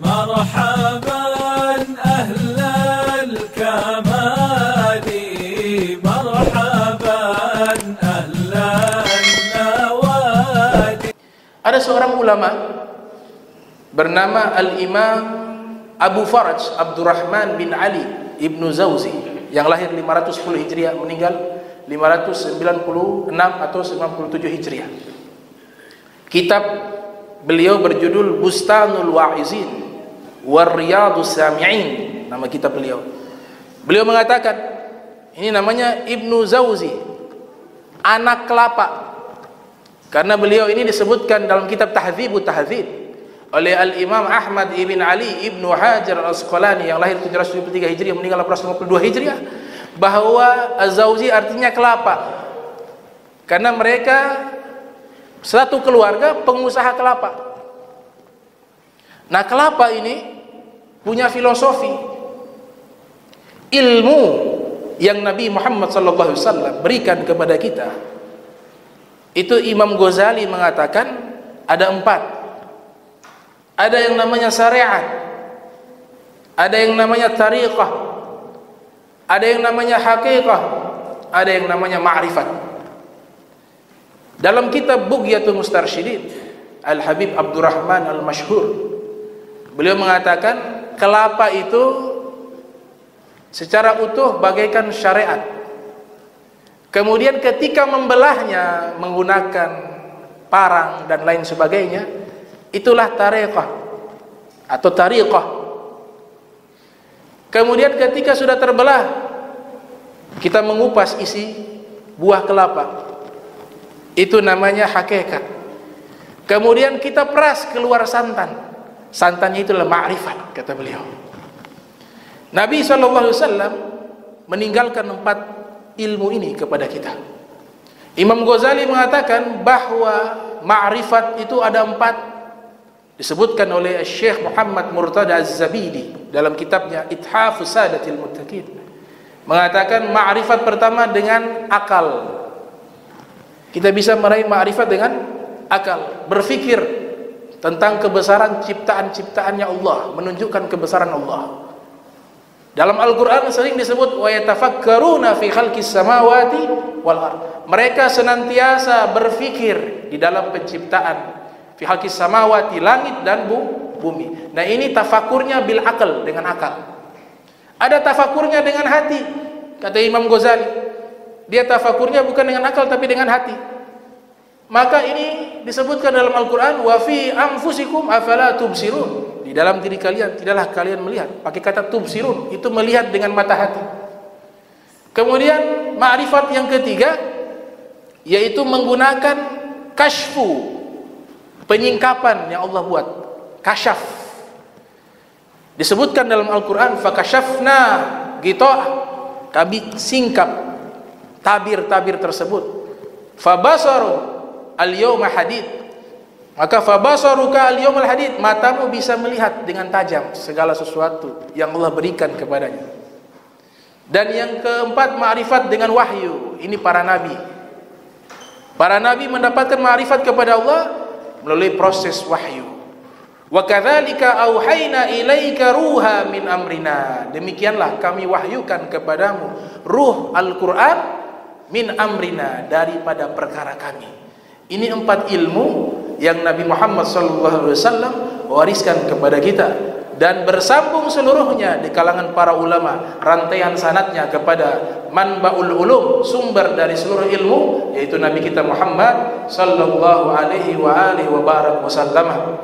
مرحبا أهل الكمال مرحبا أهل النوادي. Ada seorang ulama bernama Al-Imam Abu Faraj Abdurrahman bin Ali Ibnu Zawzi yang lahir 510 Hijriah, meninggal 596 atau 97 Hijriah. Kitab beliau berjudul Bustanul Wa'izin war Riyadus Sami'in, nama kitab beliau. Beliau mengatakan, ini namanya Ibnu Zawzi, anak kelapa. Karena beliau ini disebutkan dalam kitab Tahdzibut Tahdzib oleh Al-Imam Ahmad ibn Ali ibnu Hajar al-Asqalani yang lahir 773 Hijriah, meninggal 852 Hijriah, bahwa Az-Zawzi artinya kelapa. Karena mereka satu keluarga pengusaha kelapa. Nah, kelapa ini punya filosofi, ilmu yang Nabi Muhammad SAW berikan kepada kita. Itu Imam Ghazali mengatakan ada 4. Ada yang namanya syariat, ada yang namanya tariqah, ada yang namanya haqiqah, ada yang namanya ma'rifat. Dalam kitab Bughyatul Mustarsyidin Al-Habib Abdurrahman Al-Masyhur, beliau mengatakan kelapa itu secara utuh bagaikan syariat. Kemudian ketika membelahnya menggunakan parang dan lain sebagainya, itulah tariqah atau tariqah. Kemudian ketika sudah terbelah, kita mengupas isi buah kelapa, itu namanya hakikat. Kemudian kita peras keluar santan, santannya itulah ma'rifat, kata beliau. Nabi SAW meninggalkan 4 ilmu ini kepada kita. Imam Ghazali mengatakan bahwa ma'rifat itu ada 4, disebutkan oleh Syekh Muhammad Murtada Az-Zabidi dalam kitabnya Ithafus Sadatil Muttaqin. Mengatakan ma'rifat pertama dengan akal. Kita bisa meraih ma'rifat dengan akal, berfikir tentang kebesaran ciptaan-ciptaannya Allah, menunjukkan kebesaran Allah. Dalam Al-Quran sering disebut wa yatafakkaruna fi khalqis samawati wal ardh. Mereka senantiasa berfikir di dalam penciptaan fi khalqis samawati, langit dan bumi. Nah, ini tafakurnya bil akal, dengan akal. Ada tafakurnya dengan hati, kata Imam Ghazali. Dia tafakurnya bukan dengan akal tapi dengan hati. Maka ini disebutkan dalam Al-Quran, wa fi anfusikum afala tubsirun. Di dalam diri kalian tidaklah kalian melihat. Pakai kata tubsirun, itu melihat dengan mata hati. Kemudian ma'rifat yang ketiga, yaitu menggunakan kasyfu, penyingkapan yang Allah buat, kasyaf. Disebutkan dalam Al-Quran, fakasyafna ghita'ah, kami singkap tabir-tabir tersebut. Fabasaru al-yawma hadid, maka fabasaruka al-yawmal hadid, matamu bisa melihat dengan tajam segala sesuatu yang Allah berikan kepadanya. Dan yang keempat, ma'rifat dengan wahyu. Ini para nabi. Para nabi mendapatkan ma'rifat kepada Allah melalui proses wahyu. Wa kadzalika auhayna ilaika ruha min amrina, demikianlah kami wahyukan kepadamu ruh Al-Quran min amrina, daripada perkara kami. Ini 4 ilmu yang Nabi Muhammad SAW wariskan kepada kita, dan bersambung seluruhnya di kalangan para ulama, rantaian sanadnya kepada manbaul ulum, sumber dari seluruh ilmu, yaitu Nabi kita Muhammad sallallahu alaihi wa alihi wa barak wasallam.